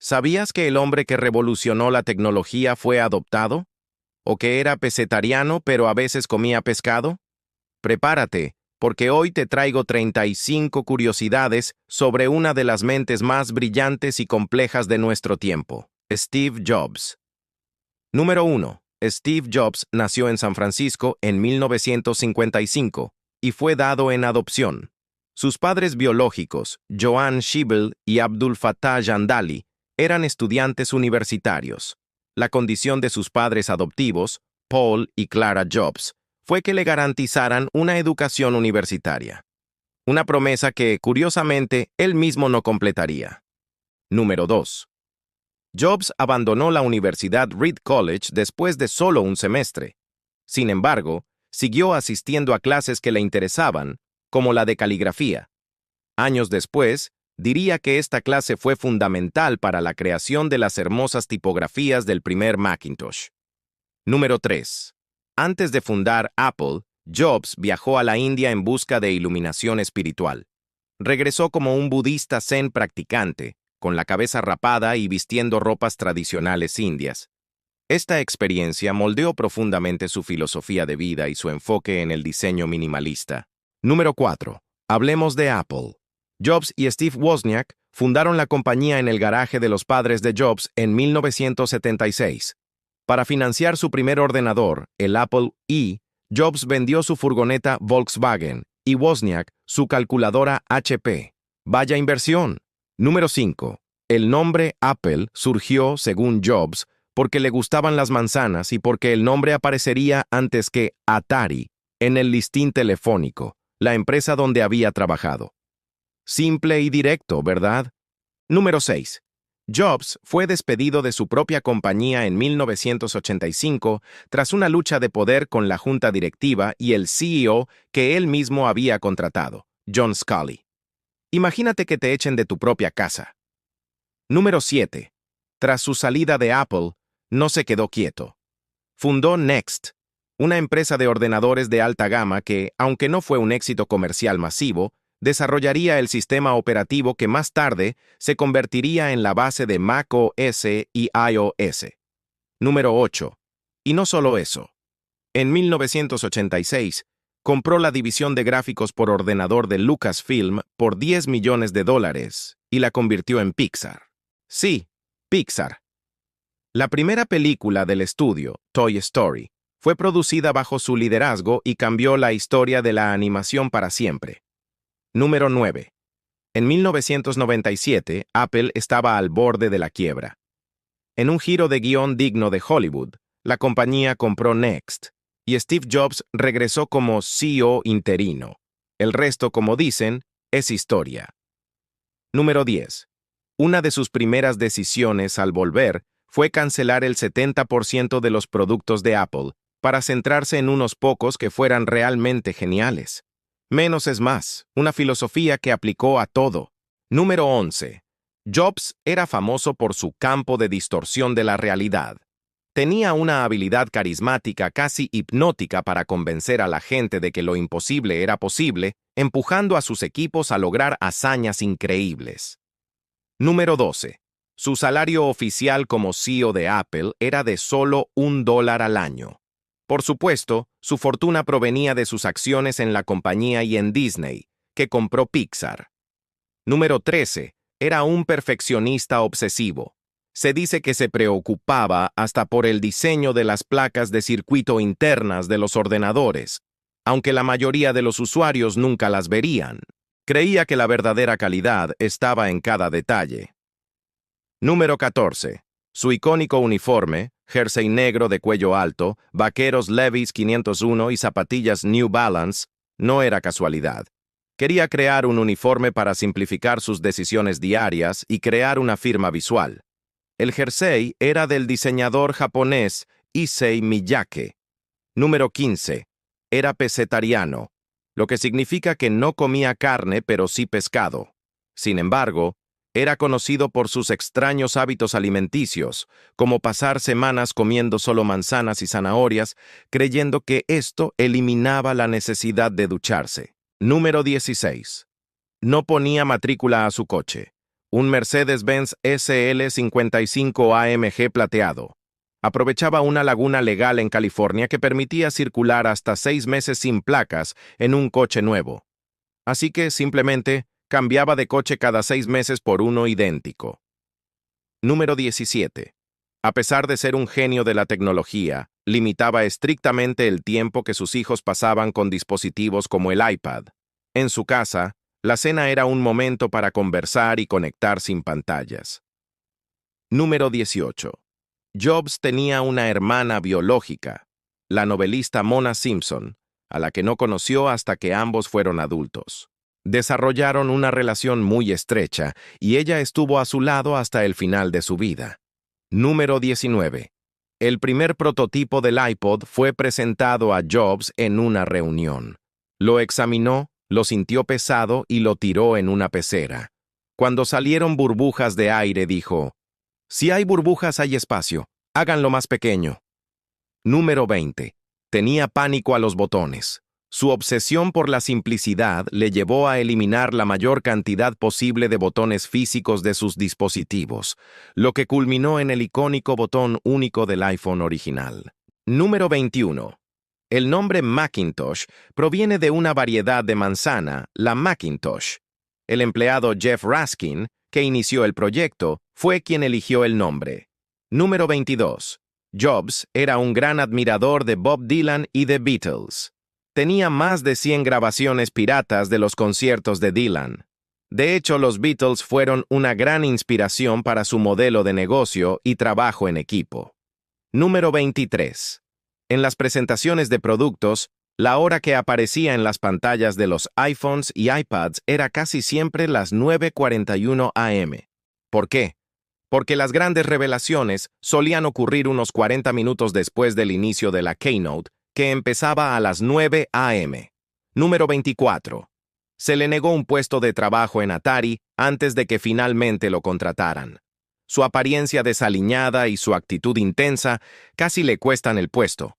¿Sabías que el hombre que revolucionó la tecnología fue adoptado? ¿O que era pesetariano pero a veces comía pescado? Prepárate, porque hoy te traigo 35 curiosidades sobre una de las mentes más brillantes y complejas de nuestro tiempo, Steve Jobs. Número 1. Steve Jobs nació en San Francisco en 1955 y fue dado en adopción. Sus padres biológicos, Joan Shibel y Abdul Fattah Jandali, eran estudiantes universitarios. La condición de sus padres adoptivos, Paul y Clara Jobs, fue que le garantizaran una educación universitaria. Una promesa que, curiosamente, él mismo no completaría. Número 2. Jobs abandonó la Universidad Reed College después de solo un semestre. Sin embargo, siguió asistiendo a clases que le interesaban, como la de caligrafía. Años después, diría que esta clase fue fundamental para la creación de las hermosas tipografías del primer Macintosh. Número 3. Antes de fundar Apple, Jobs viajó a la India en busca de iluminación espiritual. Regresó como un budista zen practicante, con la cabeza rapada y vistiendo ropas tradicionales indias. Esta experiencia moldeó profundamente su filosofía de vida y su enfoque en el diseño minimalista. Número 4. Hablemos de Apple. Jobs y Steve Wozniak fundaron la compañía en el garaje de los padres de Jobs en 1976. Para financiar su primer ordenador, el Apple I, Jobs vendió su furgoneta Volkswagen y Wozniak su calculadora HP. ¡Vaya inversión! Número 5. El nombre Apple surgió, según Jobs, porque le gustaban las manzanas y porque el nombre aparecería antes que Atari en el listín telefónico, la empresa donde había trabajado. Simple y directo, ¿verdad? Número 6. Jobs fue despedido de su propia compañía en 1985 tras una lucha de poder con la junta directiva y el CEO que él mismo había contratado, John Sculley. Imagínate que te echen de tu propia casa. Número 7. Tras su salida de Apple, no se quedó quieto. Fundó Next, una empresa de ordenadores de alta gama que, aunque no fue un éxito comercial masivo, desarrollaría el sistema operativo que más tarde se convertiría en la base de macOS y iOS. Número 8. Y no solo eso. En 1986, compró la división de gráficos por ordenador de Lucasfilm por $10 millones y la convirtió en Pixar. Sí, Pixar. La primera película del estudio, Toy Story, fue producida bajo su liderazgo y cambió la historia de la animación para siempre. Número 9. En 1997, Apple estaba al borde de la quiebra. En un giro de guión digno de Hollywood, la compañía compró Next, y Steve Jobs regresó como CEO interino. El resto, como dicen, es historia. Número 10. Una de sus primeras decisiones al volver fue cancelar el 70% de los productos de Apple para centrarse en unos pocos que fueran realmente geniales. Menos es más, una filosofía que aplicó a todo. Número 11. Jobs era famoso por su campo de distorsión de la realidad. Tenía una habilidad carismática casi hipnótica para convencer a la gente de que lo imposible era posible, empujando a sus equipos a lograr hazañas increíbles. Número 12. Su salario oficial como CEO de Apple era de solo $1 al año. Por supuesto, su fortuna provenía de sus acciones en la compañía y en Disney, que compró Pixar. Número 13. Era un perfeccionista obsesivo. Se dice que se preocupaba hasta por el diseño de las placas de circuito internas de los ordenadores, aunque la mayoría de los usuarios nunca las verían. Creía que la verdadera calidad estaba en cada detalle. Número 14. Su icónico uniforme, jersey negro de cuello alto, vaqueros Levi's 501 y zapatillas New Balance, no era casualidad. Quería crear un uniforme para simplificar sus decisiones diarias y crear una firma visual. El jersey era del diseñador japonés Issei Miyake. Número 15. Era pesetariano, lo que significa que no comía carne pero sí pescado. Sin embargo, era conocido por sus extraños hábitos alimenticios, como pasar semanas comiendo solo manzanas y zanahorias, creyendo que esto eliminaba la necesidad de ducharse. Número 16. No ponía matrícula a su coche. un Mercedes-Benz SL55 AMG plateado. Aprovechaba una laguna legal en California que permitía circular hasta 6 meses sin placas en un coche nuevo. Así que simplemente cambiaba de coche cada 6 meses por uno idéntico. Número 17. A pesar de ser un genio de la tecnología, limitaba estrictamente el tiempo que sus hijos pasaban con dispositivos como el iPad. En su casa, la cena era un momento para conversar y conectar sin pantallas. Número 18. Jobs tenía una hermana biológica, la novelista Mona Simpson, a la que no conoció hasta que ambos fueron adultos. Desarrollaron una relación muy estrecha y ella estuvo a su lado hasta el final de su vida. Número 19. El primer prototipo del iPod fue presentado a Jobs en una reunión. Lo examinó, lo sintió pesado y lo tiró en una pecera. Cuando salieron burbujas de aire, dijo: «Si hay burbujas hay espacio, háganlo más pequeño». Número 20. Tenía pánico a los botones. Su obsesión por la simplicidad le llevó a eliminar la mayor cantidad posible de botones físicos de sus dispositivos, lo que culminó en el icónico botón único del iPhone original. Número 21. El nombre Macintosh proviene de una variedad de manzana, la Macintosh. El empleado Jeff Raskin, que inició el proyecto, fue quien eligió el nombre. Número 22. Jobs era un gran admirador de Bob Dylan y The Beatles. Tenía más de 100 grabaciones piratas de los conciertos de Dylan. De hecho, los Beatles fueron una gran inspiración para su modelo de negocio y trabajo en equipo. Número 23. En las presentaciones de productos, la hora que aparecía en las pantallas de los iPhones y iPads era casi siempre las 9:41 a.m. ¿Por qué? Porque las grandes revelaciones solían ocurrir unos 40 minutos después del inicio de la keynote, que empezaba a las 9 a.m. Número 24. Se le negó un puesto de trabajo en Atari antes de que finalmente lo contrataran. Su apariencia desaliñada y su actitud intensa casi le cuestan el puesto.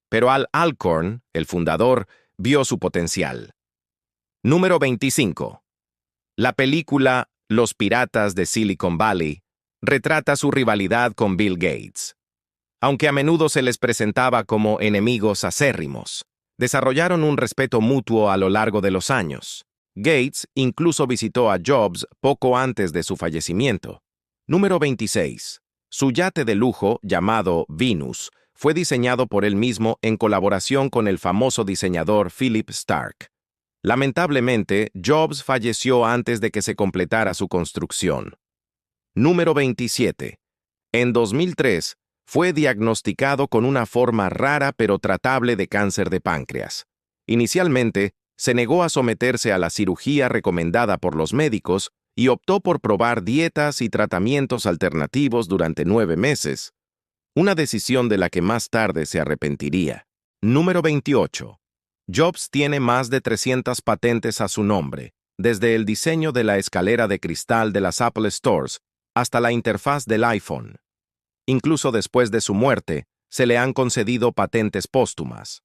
Pero Al Alcorn, el fundador, vio su potencial. Número 25. La película Los Piratas de Silicon Valley retrata su rivalidad con Bill Gates. Aunque a menudo se les presentaba como enemigos acérrimos, desarrollaron un respeto mutuo a lo largo de los años. Gates incluso visitó a Jobs poco antes de su fallecimiento. Número 26. Su yate de lujo, llamado Venus, fue diseñado por él mismo en colaboración con el famoso diseñador Philip Stark. Lamentablemente, Jobs falleció antes de que se completara su construcción. Número 27. En 2003, fue diagnosticado con una forma rara pero tratable de cáncer de páncreas. Inicialmente, se negó a someterse a la cirugía recomendada por los médicos y optó por probar dietas y tratamientos alternativos durante 9 meses, una decisión de la que más tarde se arrepentiría. Número 28. Jobs tiene más de 300 patentes a su nombre, desde el diseño de la escalera de cristal de las Apple Stores hasta la interfaz del iPhone. Incluso después de su muerte, se le han concedido patentes póstumas.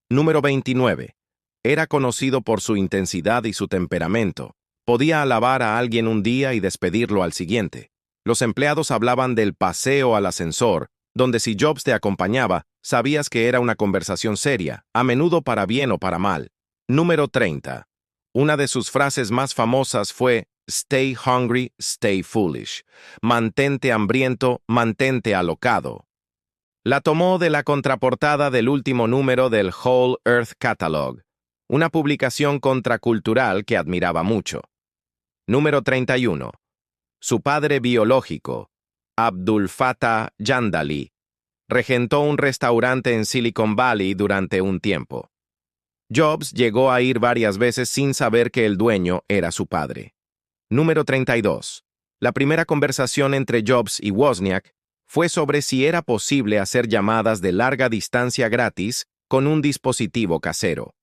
Número 29. Era conocido por su intensidad y su temperamento. Podía alabar a alguien un día y despedirlo al siguiente. Los empleados hablaban del paseo al ascensor, donde si Jobs te acompañaba, sabías que era una conversación seria, a menudo para bien o para mal. Número 30. Una de sus frases más famosas fue «Stay hungry, stay foolish». Mantente hambriento, mantente alocado. La tomó de la contraportada del último número del Whole Earth Catalog, una publicación contracultural que admiraba mucho. Número 31. Su padre biológico, Abdul Fattah Jandali, regentó un restaurante en Silicon Valley durante un tiempo. Jobs llegó a ir varias veces sin saber que el dueño era su padre. Número 32. La primera conversación entre Jobs y Wozniak fue sobre si era posible hacer llamadas de larga distancia gratis con un dispositivo casero.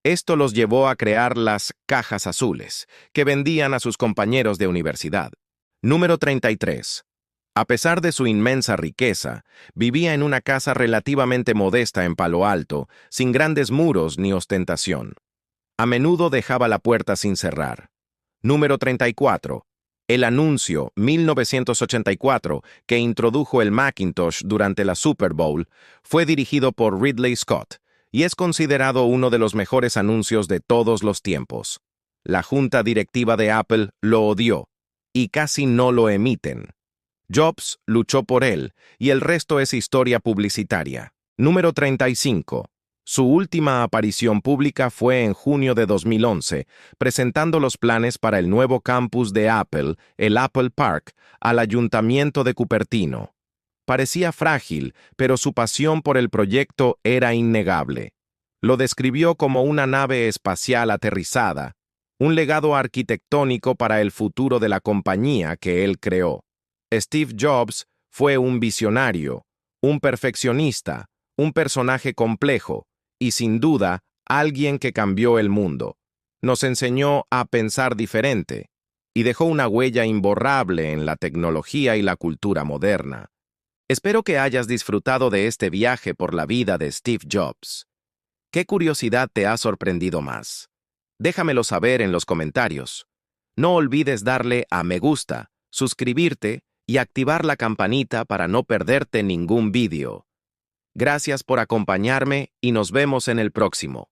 Esto los llevó a crear las cajas azules, que vendían a sus compañeros de universidad. Número 33. A pesar de su inmensa riqueza, vivía en una casa relativamente modesta en Palo Alto, sin grandes muros ni ostentación. A menudo dejaba la puerta sin cerrar. Número 34. El anuncio 1984 que introdujo el Macintosh durante la Super Bowl fue dirigido por Ridley Scott y es considerado uno de los mejores anuncios de todos los tiempos. La junta directiva de Apple lo odió y casi no lo emiten. Jobs luchó por él y el resto es historia publicitaria. Número 35. Su última aparición pública fue en junio de 2011, presentando los planes para el nuevo campus de Apple, el Apple Park, al Ayuntamiento de Cupertino. Parecía frágil, pero su pasión por el proyecto era innegable. Lo describió como una nave espacial aterrizada, un legado arquitectónico para el futuro de la compañía que él creó. Steve Jobs fue un visionario, un perfeccionista, un personaje complejo y, sin duda, alguien que cambió el mundo. Nos enseñó a pensar diferente y dejó una huella imborrable en la tecnología y la cultura moderna. Espero que hayas disfrutado de este viaje por la vida de Steve Jobs. ¿Qué curiosidad te ha sorprendido más? Déjamelo saber en los comentarios. No olvides darle a me gusta, suscribirte y activar la campanita para no perderte ningún vídeo. Gracias por acompañarme y nos vemos en el próximo.